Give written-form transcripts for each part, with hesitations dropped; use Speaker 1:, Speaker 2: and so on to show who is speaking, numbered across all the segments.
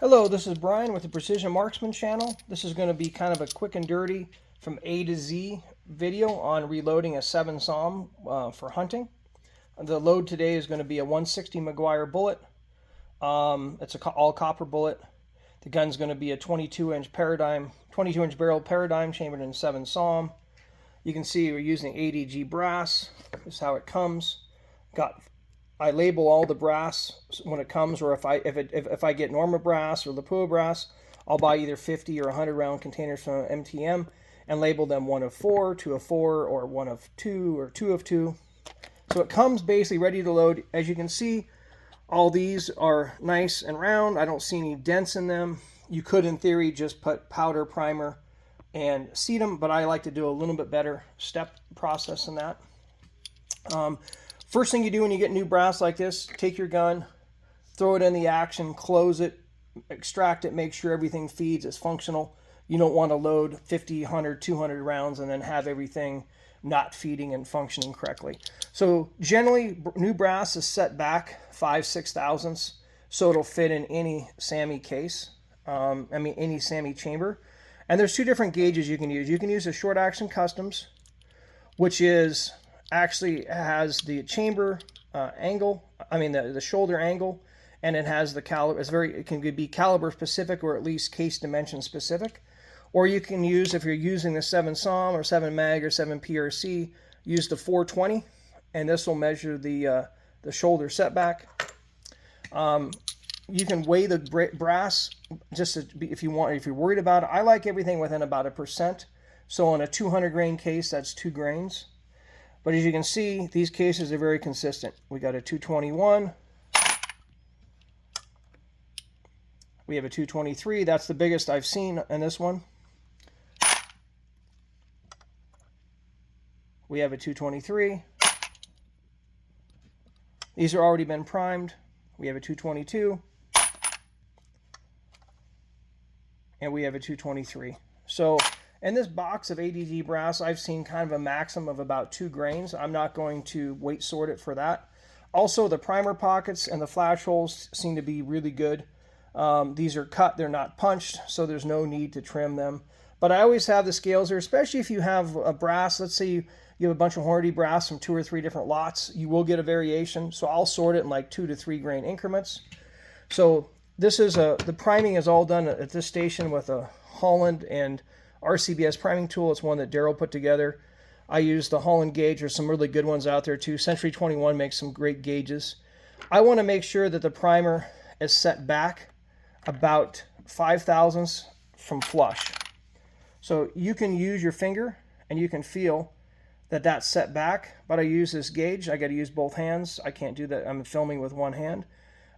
Speaker 1: Hello, this is Brian with the Precision Marksman channel. This is going to be kind of a quick and dirty from A to Z video on reloading a 7 Saum for hunting. The load today is going to be a 160 Mcguire bullet. It's an all copper bullet. The gun's going to be a 22-inch barrel paradigm chambered in 7 Saum. You can see we're using ADG brass. This is how it comes. I label all the brass when it comes, or if I get Norma brass or Lapua brass, I'll buy either 50 or 100 round containers from MTM and label them 1 of 4, 2 of 4, or 1 of 2, or 2 of 2. So it comes basically ready to load. As you can see, all these are nice and round. I don't see any dents in them. You could, in theory, just put powder, primer, and seat them, but I like to do a little bit better step process than that. First thing you do when you get new brass like this, take your gun, throw it in the action, close it, extract it, make sure everything feeds, is functional. You don't want to load 50, 100, 200 rounds and then have everything not feeding and functioning correctly. So generally, new brass is set back 5/6 thousandths, so it'll fit in any SAMI case, any SAMI chamber. And there's two different gauges you can use. You can use a short action customs, which is actually has the chamber angle, the shoulder angle, and it has the caliber. It can be caliber specific or at least case dimension specific. Or you can use, if you're using the 7 Saum or 7 Mag or 7 PRC, use the 420, and this will measure the shoulder setback. You can weigh the brass if you're worried about it. I like everything within about 1%. So on a 200 grain case, that's 2 grains. But as you can see, these cases are very consistent. We got a 221. We have a 223. That's the biggest I've seen in this one. We have a 223. These are already been primed. We have a 222. And we have a 223. So in this box of ADG brass, I've seen kind of a maximum of about 2 grains. I'm not going to weight sort it for that. Also, the primer pockets and the flash holes seem to be really good. These are cut, they're not punched, so there's no need to trim them. But I always have the scales there, especially if you have a brass. Let's say you have a bunch of Hornady brass from 2 or 3 different lots. You will get a variation, so I'll sort it in like 2 to 3 grain increments. So this is the priming is all done at this station with a Holland and RCBS priming tool. It's one that Daryl put together. I use the Holland gauge. There's some really good ones out there too. Century 21 makes some great gauges. I want to make sure that the primer is set back about 5 thousandths from flush. So you can use your finger and you can feel that that's set back, but I use this gauge. I got to use both hands. I can't do that. I'm filming with one hand.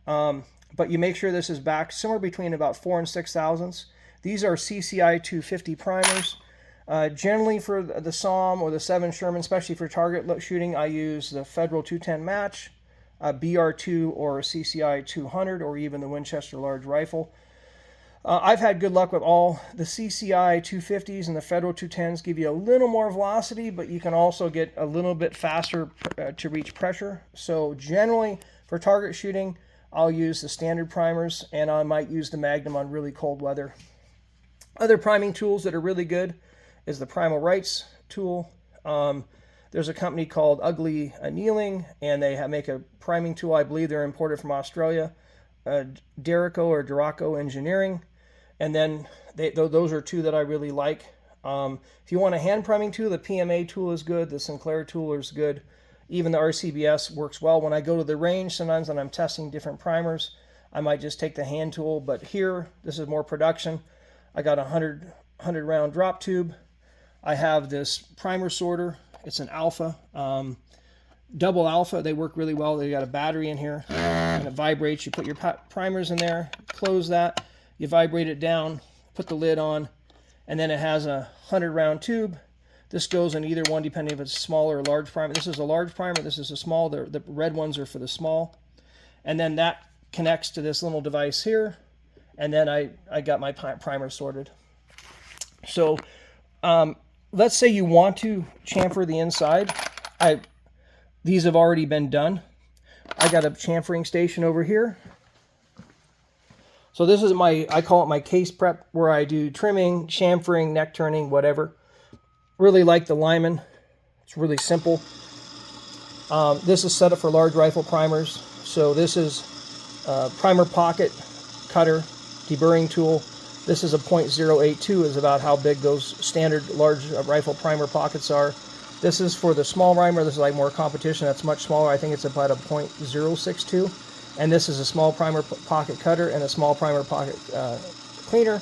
Speaker 1: But you make sure this is back somewhere between about 4 and 6 thousandths. These are CCI 250 primers. Generally for the Saum or the 7 Sherman, especially for target shooting, I use the Federal 210 match, BR2 or CCI 200, or even the Winchester large rifle. I've had good luck with all. The CCI 250s and the Federal 210s give you a little more velocity, but you can also get a little bit faster to reach pressure. So generally for target shooting, I'll use the standard primers, and I might use the Magnum on really cold weather. Other priming tools that are really good is the Primal Rights tool. There's a company called Ugly Annealing, and they make a priming tool. I believe they're imported from Australia. Duraco Engineering. And then those are 2 that I really like. If you want a hand priming tool, the PMA tool is good. The Sinclair tool is good. Even the RCBS works well. When I go to the range, sometimes when I'm testing different primers, I might just take the hand tool. But here, this is more production. I got a 100 round drop tube. I have this primer sorter. It's an alpha, double alpha. They work really well. They got a battery in here, and it vibrates. You put your primers in there, close that, you vibrate it down, put the lid on, and then it has a 100 round tube. This goes in either one depending if it's small or large primer. This is a large primer. This is a small. The red ones are for the small. And then that connects to this little device here. And then I got my primer sorted. So let's say you want to chamfer the inside. These have already been done. I got a chamfering station over here. So this is I call it my case prep, where I do trimming, chamfering, neck turning, whatever. Really like the Lyman. It's really simple. This is set up for large rifle primers. So this is primer pocket cutter, deburring tool. This is a .082, is about how big those standard large rifle primer pockets are. This is for the small primer. This is like more competition. That's much smaller. I think it's about a .062. And this is a small primer pocket cutter and a small primer pocket cleaner.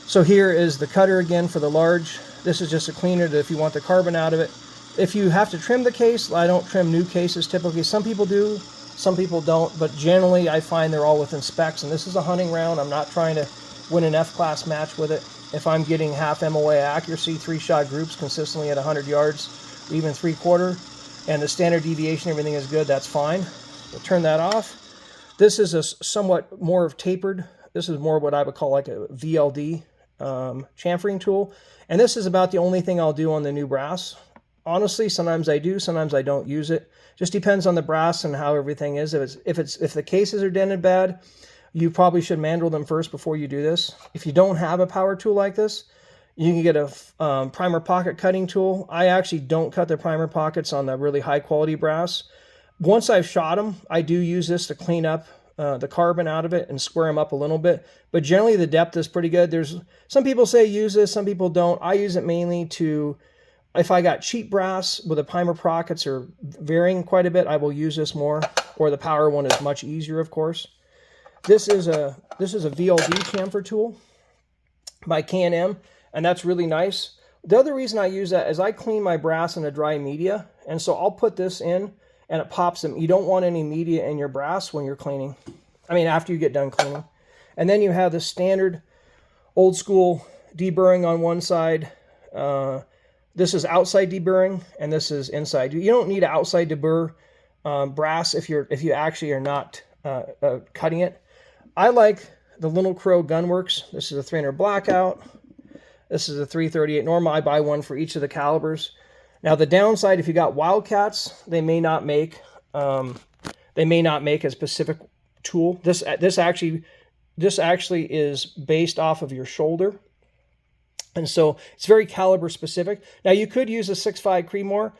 Speaker 1: So here is the cutter again for the large. This is just a cleaner that if you want the carbon out of it. If you have to trim the case, I don't trim new cases typically. Some people do, some people don't, but generally I find they're all within specs. And this is a hunting round. I'm not trying to win an F-class match with it. If I'm getting half MOA accuracy, 3-shot groups consistently at 100 yards, even 3/4, and the standard deviation, everything is good, that's fine. We'll turn that off. This is a somewhat more of tapered. This is more what I would call like a VLD chamfering tool. And this is about the only thing I'll do on the new brass. Honestly, sometimes I do, sometimes I don't use it. Just depends on the brass and how everything is. If the cases are dented bad, you probably should mandrel them first before you do this. If you don't have a power tool like this, you can get a primer pocket cutting tool. I actually don't cut the primer pockets on the really high quality brass. Once I've shot them, I do use this to clean up the carbon out of it and square them up a little bit. But generally the depth is pretty good. There's some people say use this, some people don't. I use it mainly to, if I got cheap brass with the primer pockets are varying quite a bit, I will use this more. Or the power one is much easier, of course. This is a VLD chamfer tool by K&M, and that's really nice. The other reason I use that is I clean my brass in a dry media, and so I'll put this in and it pops them. You don't want any media in your brass when you're cleaning. I mean, after you get done cleaning. And then you have the standard old school deburring on one side. This is outside deburring, and this is inside. You don't need an outside deburr brass if you actually are not cutting it. I like the Little Crow Gunworks. This is a 300 blackout. This is a 338 normal. I buy one for each of the calibers. Now the downside, if you got Wildcats, they may not make a specific tool. This actually is based off of your shoulder, and so it's very caliber specific. Now you could use a 6.5 Creedmoor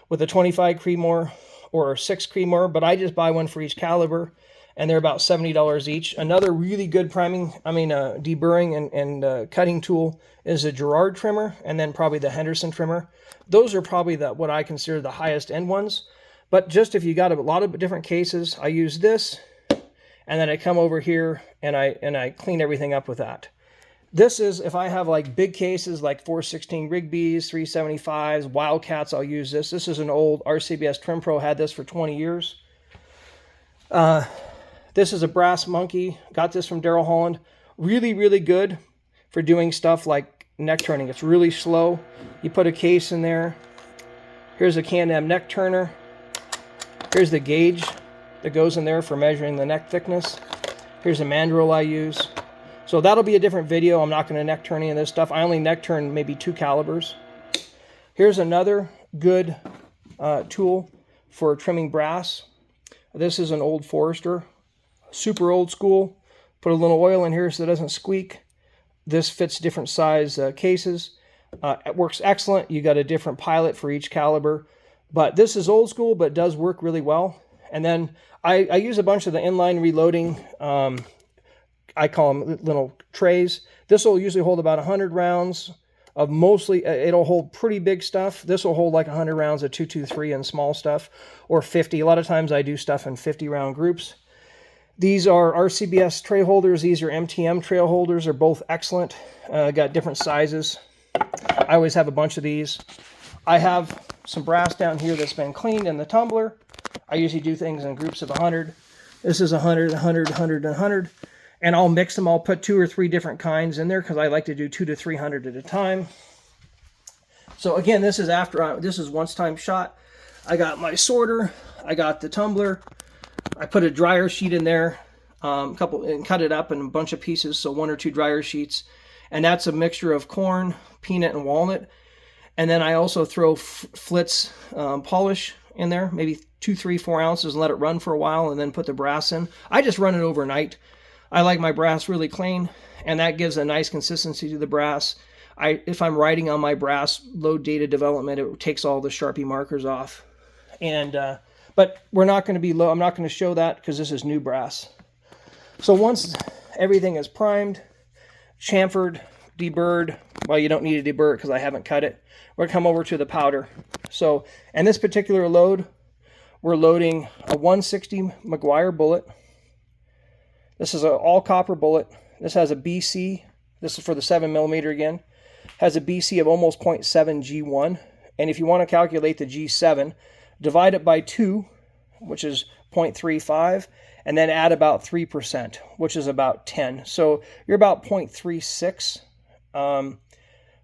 Speaker 1: with a 25 Creedmoor or a 6 Creedmoor, but I just buy one for each caliber, and they're about $70 each. Another really good deburring and cutting tool is a Girard trimmer, and then probably the Henderson trimmer. Those are probably what I consider the highest end ones. But just if you got a lot of different cases, I use this, and then I come over here and I clean everything up with that. This is if I have like big cases like 416 Rigby's, 375s, Wildcats, I'll use this. This is an old RCBS Trim Pro, had this for 20 years. This is a Brass Monkey. Got this from Daryl Holland. Really, really good for doing stuff like neck turning. It's really slow. You put a case in there. Here's a K&M neck turner. Here's the gauge that goes in there for measuring the neck thickness. Here's a mandrel I use. So that'll be a different video. I'm not going to neck turn any of this stuff. I only neck turn maybe 2 calibers. Here's another good tool for trimming brass. This is an old Forester. Super old school. Put a little oil in here so it doesn't squeak. This fits different size cases. It works excellent. You got a different pilot for each caliber. But this is old school, but does work really well. And then I use a bunch of the inline reloading, I call them little trays. This will usually hold about 100 rounds of mostly, it'll hold pretty big stuff. This will hold like 100 rounds of 223 and small stuff, or 50. A lot of times I do stuff in 50 round groups. These are RCBS tray holders. These are MTM trail holders. They're both excellent. Got different sizes. I always have a bunch of these. I have some brass down here that's been cleaned in the tumbler. I usually do things in groups of 100. This is 100, 100, 100, 100. And I'll mix them. I'll put 2 or 3 different kinds in there because I like to do 200 to 300 at a time. So again, this is this is once time shot. I got my sorter. I got the tumbler. I put a dryer sheet in there, and cut it up in a bunch of pieces, so 1 or 2 dryer sheets. And that's a mixture of corn, peanut, and walnut. And then I also throw Flitz polish in there, maybe 2, 3, 4 ounces, and let it run for a while, and then put the brass in. I just run it overnight. I like my brass really clean, and that gives a nice consistency to the brass. If I'm writing on my brass load data development, it takes all the Sharpie markers off. And but we're not going to be low. I'm not going to show that because this is new brass. So once everything is primed, chamfered, deburred, well, you don't need to deburr it because I haven't cut it. We're going to come over to the powder. So, and this particular load, we're loading a 160 Mcguire bullet. This is an all copper bullet. This has a BC. This is for the 7mm again. Has a BC of almost 0.7 G1. And if you want to calculate the G7, divide it by 2, which is 0.35, and then add about 3%, which is about 10. So you're about 0.36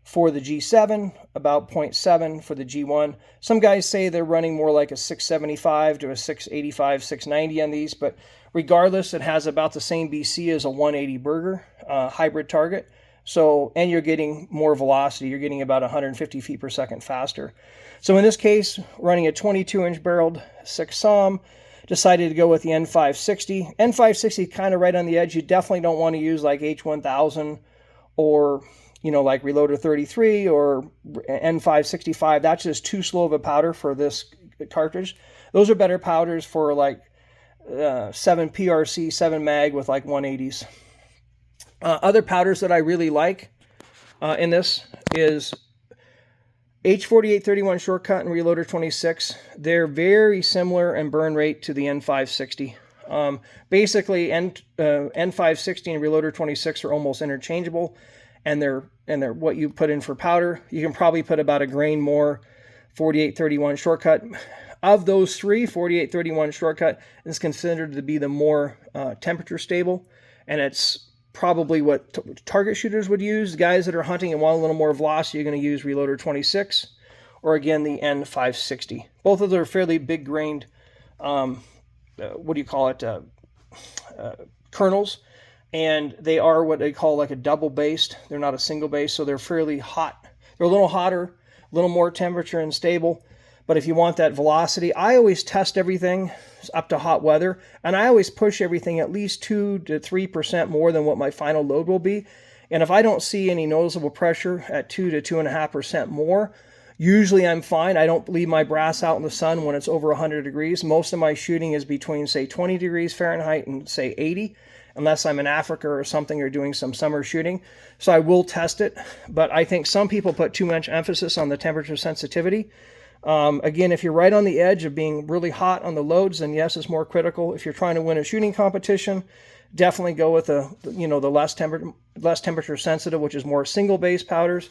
Speaker 1: for the G7, about 0.7 for the G1. Some guys say they're running more like a 675 to a 685, 690 on these, but regardless, it has about the same BC as a 180 Burger hybrid target. So, and you're getting more velocity. You're getting about 150 feet per second faster. So in this case, running a 22-inch barreled 6 Saum, decided to go with the n560. n560 kind of right on the edge. You definitely don't want to use like H1000 or, you know, like Reloader 33 or n565. That's just too slow of a powder for this cartridge. Those are better powders for like 7 PRC, 7 mag with like 180s. Other powders that I really like in this is H4831 Shortcut and Reloader 26. They're very similar in burn rate to the N560. Basically, N560 and Reloader 26 are almost interchangeable, and they're what you put in for powder. You can probably put about a grain more 4831 Shortcut. Of those three, 4831 Shortcut is considered to be the more temperature stable, and it's probably what target shooters would use. Guys that are hunting and want a little more velocity, you're going to use Reloader 26, or again the N560. Both of them are fairly big grained, kernels, and they are what they call like a double based. They're not a single base, so they're fairly hot. They're a little hotter, a little more temperature and stable. But if you want that velocity, I always test everything up to hot weather, and I always push everything at least 2 to 3% more than what my final load will be. And if I don't see any noticeable pressure at 2 to 2.5% more, usually I'm fine. I don't leave my brass out in the sun when it's over 100 degrees. Most of my shooting is between, say, 20 degrees Fahrenheit and, say, 80, unless I'm in Africa or something or doing some summer shooting. So I will test it, but I think some people put too much emphasis on the temperature sensitivity. Again, if you're right on the edge of being really hot on the loads, then yes, it's more critical. If you're trying to win a shooting competition, definitely go with the less temperature sensitive, which is more single base powders.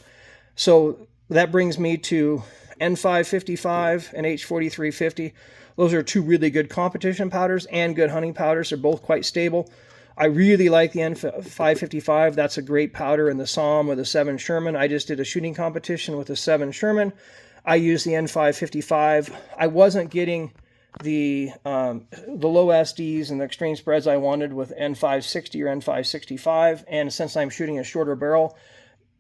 Speaker 1: So that brings me to N555 and H4350. Those are two really good competition powders and good hunting powders. They're both quite stable. I really like the N555. That's a great powder in the Saum or the 7 Sherman. I just did a shooting competition with the 7 Sherman. I used the N555. I wasn't getting the low SDs and the extreme spreads I wanted with N560 or N565. And since I'm shooting a shorter barrel,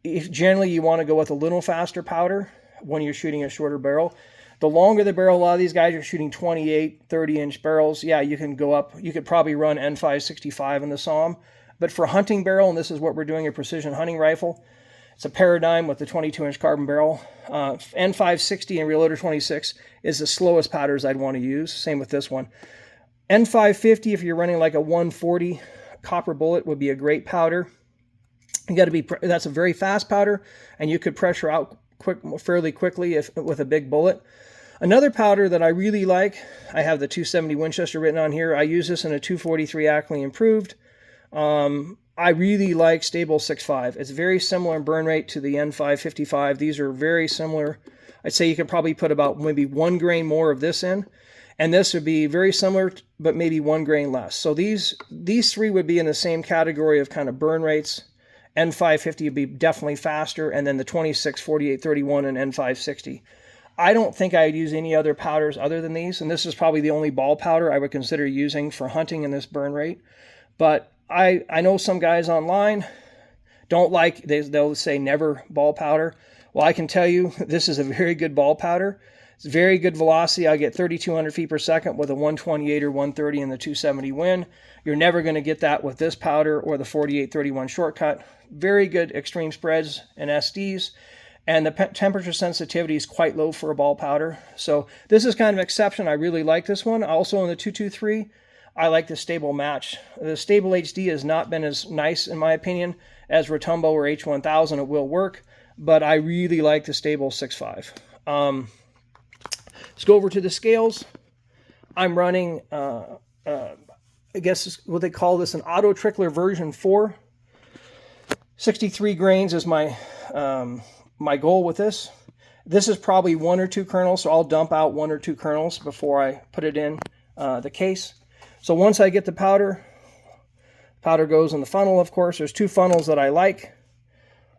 Speaker 1: if generally you want to go with a little faster powder when you're shooting a shorter barrel. The longer the barrel, a lot of these guys are shooting 28, 30-inch barrels. Yeah, you can go up. You could probably run N565 in the Saum. But for hunting barrel, and this is what we're doing, a precision hunting rifle, it's a Paradigm with the 22-inch carbon barrel. N560 and Reloader 26 is the slowest powders I'd want to use. Same with this one. N550, if you're running like a 140 copper bullet, would be a great powder. You got to be. That's a very fast powder, and you could pressure out fairly quickly with a big bullet. Another powder that I really like, I have the 270 Winchester written on here. I use this in a 243 Acme Improved. I really like Stable 6.5. It's very similar in burn rate to the N555. These are very similar. I'd say you could probably put about maybe 1 grain more of this in, and this would be very similar, but maybe 1 grain less. So these three would be in the same category of kind of burn rates. N550 would be definitely faster, and then the 26, 48, 31, and N560. I don't think I'd use any other powders other than these, and this is probably the only ball powder I would consider using for hunting in this burn rate. But I know some guys online don't like, they'll say never ball powder. Well, I can tell you this is a very good ball powder. It's very good velocity. I get 3,200 feet per second with a 128 or 130 in the 270 wind. You're never going to get that with this powder or the 4831 shortcut. Very good extreme spreads and SDs. And the temperature sensitivity is quite low for a ball powder. So this is kind of an exception. I really like this one. Also in the 223, I like the stable match. The stable HD has not been as nice, in my opinion, as Rotumbo or H1000. It will work, but I really like the stable 6.5. Let's go over to the scales. I'm running, I guess what they call this, an Auto Trickler version 4. 63 grains is my my goal with this. This is probably 1 or 2 kernels, so I'll dump out 1 or 2 kernels before I put it in the case. So once I get the powder goes in the funnel, of course. There's 2 funnels that I like.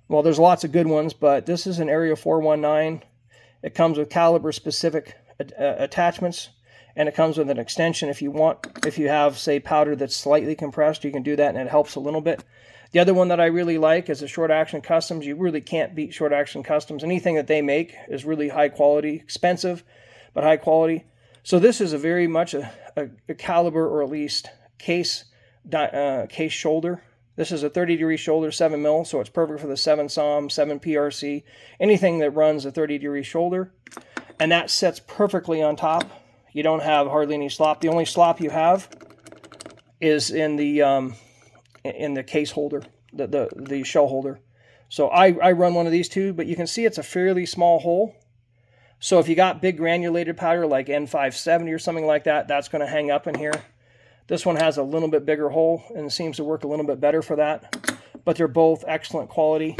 Speaker 1: Well, there's lots of good ones, but this is an Area 419. It comes with caliber specific attachments, and it comes with an extension if you want. If you have, say, powder that's slightly compressed, you can do that, and it helps a little bit. The other one that I really like is the Short Action Customs. You really can't beat Short Action Customs. Anything that they make is really high quality, expensive, but high quality. So this is a very much a caliber, or at least case shoulder. This is a 30-degree shoulder, 7 mil, so it's perfect for the 7 Saum, 7 PRC, anything that runs a 30-degree shoulder. And that sets perfectly on top. You don't have hardly any slop. The only slop you have is in the case holder, the shell holder. So I run one of these too, but you can see it's a fairly small hole. So if you got big granulated powder like N570 or something like that, that's going to hang up in here. This one has a little bit bigger hole and seems to work a little bit better for that. But they're both excellent quality.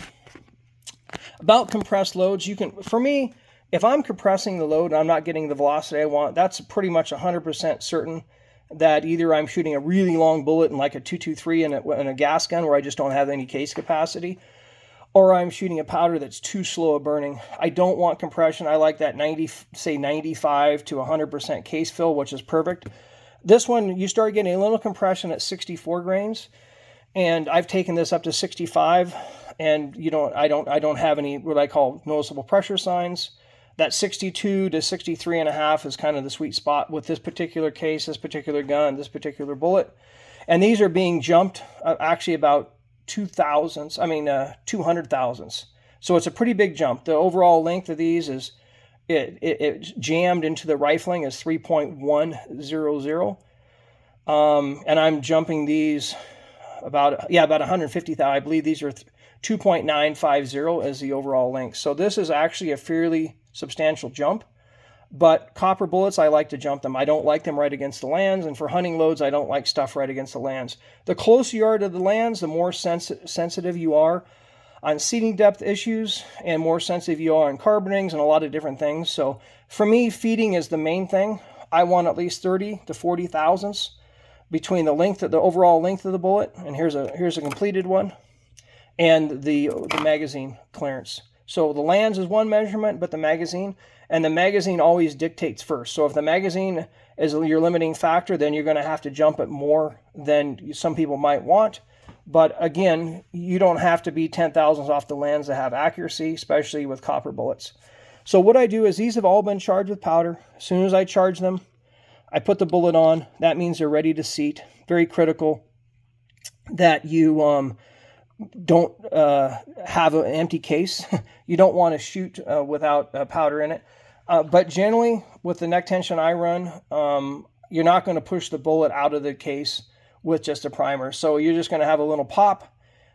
Speaker 1: About compressed loads, you can, for me, if I'm compressing the load and I'm not getting the velocity I want, that's pretty much 100% certain that either I'm shooting a really long bullet in like a 223 in a gas gun where I just don't have any case capacity, or I'm shooting a powder that's too slow at burning. I don't want compression. I like that 95 to 100% case fill, which is perfect. This one, you start getting a little compression at 64 grains, and I've taken this up to 65, and I don't have any what I call noticeable pressure signs. That 62 to 63 and a half is kind of the sweet spot with this particular case, this particular gun, this particular bullet. And these are being jumped actually about 200 thousandths. So it's a pretty big jump. The overall length of these is, it jammed into the rifling is 3.100. And I'm jumping these about 150,000. I believe these are 2.950 as the overall length. So this is actually a fairly substantial jump, but copper bullets, I like to jump them. I don't like them right against the lands, and for hunting loads, I don't like stuff right against the lands. The closer you are to the lands, the more sensitive you are on seating depth issues, and more sensitive you are on carbonings and a lot of different things. So for me, feeding is the main thing. I want at least 30 to 40 thousandths between the overall length of the bullet, and here's a completed one, and the magazine clearance. So the lands is one measurement, but the magazine always dictates first. So if the magazine is your limiting factor, then you're going to have to jump it more than some people might want. But again, you don't have to be 10 thousandths off the lands to have accuracy, especially with copper bullets. So what I do is these have all been charged with powder. As soon as I charge them, I put the bullet on. That means they're ready to seat. Very critical that you don't have an empty case. You don't want to shoot without powder in it. But generally, with the neck tension I run, you're not going to push the bullet out of the case with just a primer. So you're just going to have a little pop,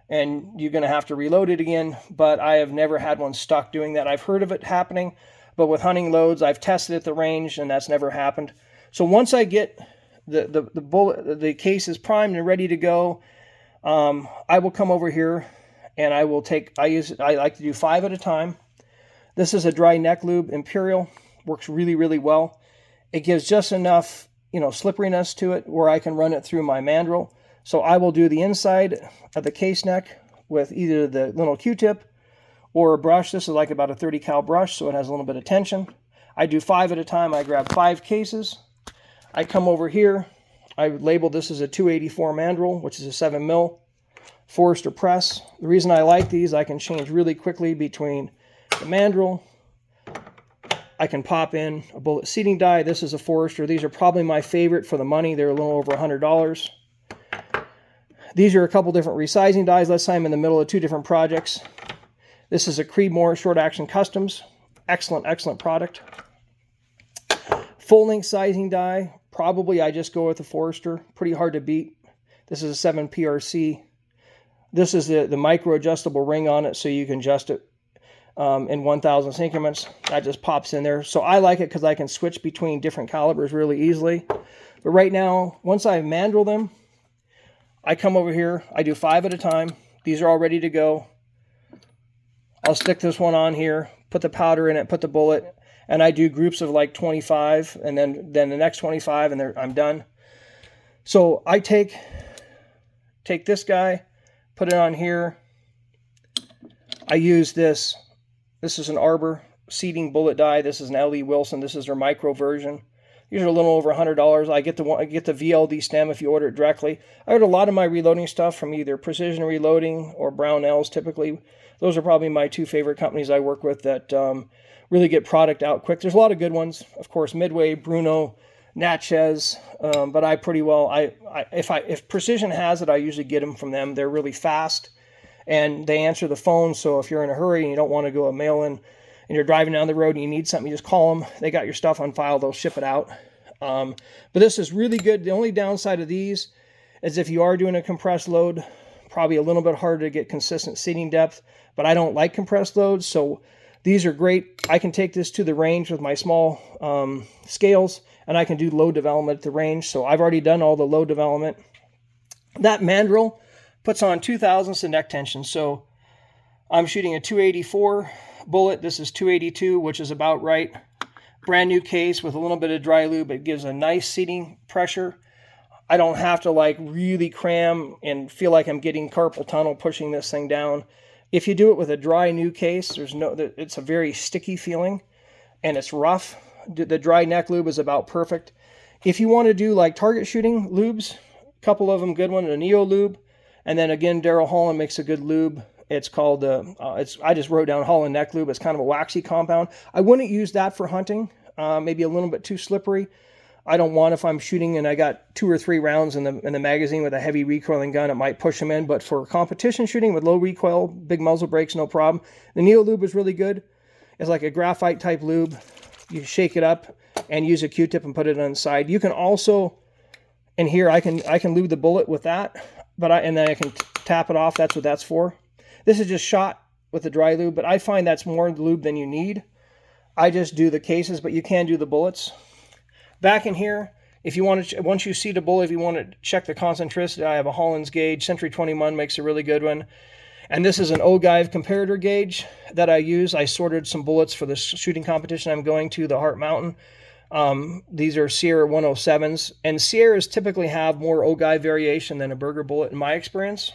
Speaker 1: and you're going to have to reload it again. But I have never had one stuck doing that. I've heard of it happening, but with hunting loads, I've tested at the range, and that's never happened. So once I get the case is primed and ready to go, I will come over here and I like to do 5 at a time. This is a dry neck lube, Imperial, works really, really well. It gives just enough, slipperiness to it where I can run it through my mandrel. So I will do the inside of the case neck with either the little Q-tip or a brush. This is like about a 30 cal brush, so it has a little bit of tension. I do 5 at a time. I grab 5 cases. I come over here. I label this as a 284 mandrel, which is a 7 mil Forester press. The reason I like these, I can change really quickly between the mandrel I can pop in a bullet seating die. This is a Forester. These are probably my favorite for the money. They're a little over $100. These are a couple different resizing dies. Let's say I'm in the middle of two different projects. This is a Creedmoor Short Action Customs. Excellent, excellent product. Full length sizing die. Probably I just go with the Forester. Pretty hard to beat. This is a 7 PRC. This is the micro adjustable ring on it, so you can adjust it in 1,000th increments. That just pops in there. So I like it because I can switch between different calibers really easily. But right now, once I mandrel them, I come over here. I do 5 at a time. These are all ready to go. I'll stick this one on here, put the powder in it, put the bullet, and I do groups of like 25, and then the next 25, and I'm done. So I take this guy, put it on here. I use this. This is an Arbor seating bullet die. This is an L.E. Wilson. This is their micro version. These are a little over $100. I get the VLD stem if you order it directly. I order a lot of my reloading stuff from either Precision Reloading or Brownells typically. Those are probably my two favorite companies I work with that really get product out quick. There's a lot of good ones. Of course, Midway, Bruno, Natchez, but I pretty well, if Precision has it, I usually get them from them. They're really fast, and they answer the phone, so if you're in a hurry and you don't want to go a mail-in, and you're driving down the road and you need something, you just call them. They got your stuff on file. They'll ship it out. But this is really good. The only downside of these is if you are doing a compressed load, probably a little bit harder to get consistent seating depth, but I don't like compressed loads, so these are great. I can take this to the range with my small scales, and I can do load development at the range. So I've already done all the load development. That mandrel puts on 2,000ths of neck tension. So I'm shooting a 284 bullet. This is 282, which is about right. Brand new case with a little bit of dry lube. It gives a nice seating pressure. I don't have to like really cram and feel like I'm getting carpal tunnel pushing this thing down. If you do it with a dry new case, it's a very sticky feeling and it's rough. The dry neck lube is about perfect. If you want to do like target shooting lubes, a couple of them good one, a Neo lube, and then again Daryl Holland makes a good lube. It's called, I just wrote down Holland Neck Lube. It's kind of a waxy compound. I wouldn't use that for hunting. Maybe a little bit too slippery. I don't want, if I'm shooting and I got 2 or 3 rounds in the magazine with a heavy recoiling gun, it might push them in. But for competition shooting with low recoil, big muzzle brakes, no problem. The Neo Lube is really good. It's like a graphite type lube. You shake it up and use a Q-tip and put it on the side. You can also, in here, I can lube the bullet with that, and then I can tap it off. That's what that's for. This is just shot with the dry lube, but I find that's more lube than you need. I just do the cases, but you can do the bullets. Back in here, if you want to, once you see the bullet, if you want to check the concentricity, I have a Holland's gauge. Century 21 makes a really good one. And this is an Ogive comparator gauge that I use. I sorted some bullets for the shooting competition I'm going to, the Heart Mountain. These are Sierra 107s. And Sierras typically have more Ogive variation than a Berger bullet in my experience.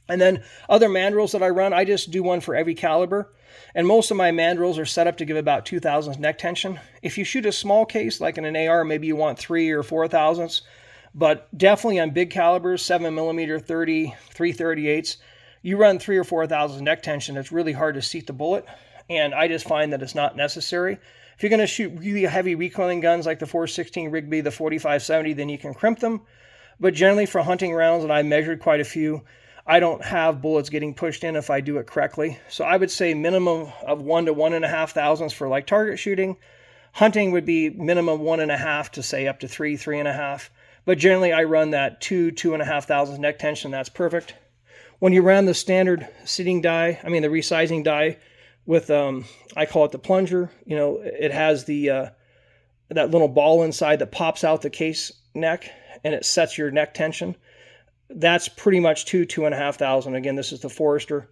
Speaker 1: And then other mandrels that I run, I just do one for every caliber. And most of my mandrels are set up to give about 2,000ths neck tension. If you shoot a small case, like in an AR, maybe you want 3 or 4,000ths. But definitely on big calibers, 7mm, 30, 338s, you run 3 or 4,000 neck tension. It's really hard to seat the bullet. And I just find that it's not necessary. If you're going to shoot really heavy recoiling guns like the 416 Rigby, the 4570, then you can crimp them. But generally for hunting rounds, and I measured quite a few, I don't have bullets getting pushed in if I do it correctly. So I would say minimum of 1 to 1.5 thousandths for like target shooting. Hunting would be minimum 1.5 to say up to 3, 3.5. But generally I run that 2.5 thousandths neck tension. That's perfect. When you run the standard sitting die, the resizing die with, I call it the plunger. You know, it has the that little ball inside that pops out the case neck and it sets your neck tension. That's pretty much 2.5 thousandths. Again, this is the Forester.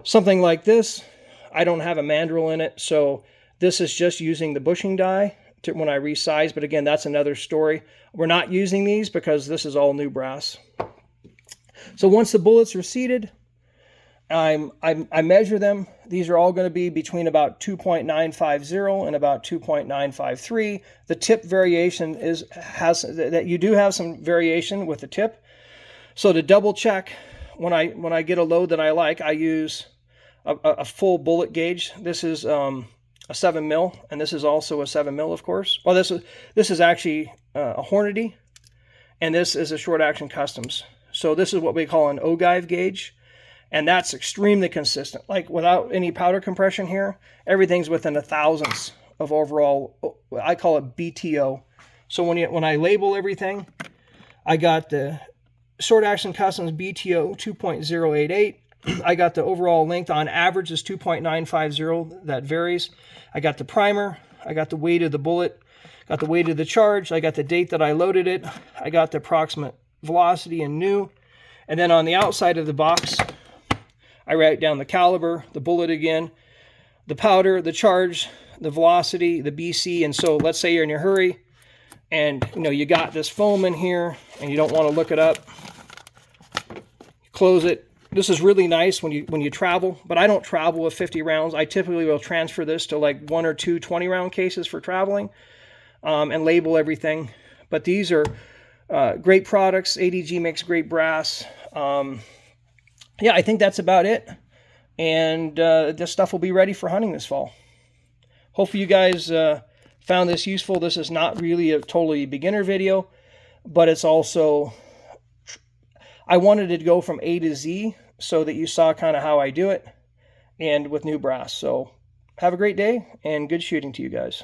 Speaker 1: Something like this, I don't have a mandrel in it, so this is just using the bushing die when I resize. But again, that's another story. We're not using these because this is all new brass. So once the bullets are seated, I measure them. These are all going to be between about 2.950 and about 2.953. The tip variation that you do have some variation with the tip. So to double check, when I get a load that I like, I use a full bullet gauge. This is a 7 mil, and this is also a 7 mil, of course. Well, this is actually a Hornady, and this is a short action customs. So this is what we call an ogive gauge, and that's extremely consistent. Like without any powder compression here, everything's within a thousandths of overall. I call it BTO. So when I label everything, I got the short action customs BTO 2.088. I got the overall length on average is 2.950. That varies. I got the primer. I got the weight of the bullet. Got the weight of the charge. I got the date that I loaded it. I got the approximate velocity in new. And then on the outside of the box, I write down the caliber, the bullet again, the powder, the charge, the velocity, the BC. And so let's say you're in a hurry and you got this foam in here and you don't want to look it up. Close it. This is really nice when you travel, but I don't travel with 50 rounds. I typically will transfer this to like 1 or 2 20-round cases for traveling and label everything. But these are great products. ADG makes great brass. Yeah, I think that's about it. And this stuff will be ready for hunting this fall. Hopefully you guys found this useful. This is not really a totally beginner video, but it's also, I wanted it to go from A to Z so that you saw kind of how I do it and with new brass. So have a great day and good shooting to you guys.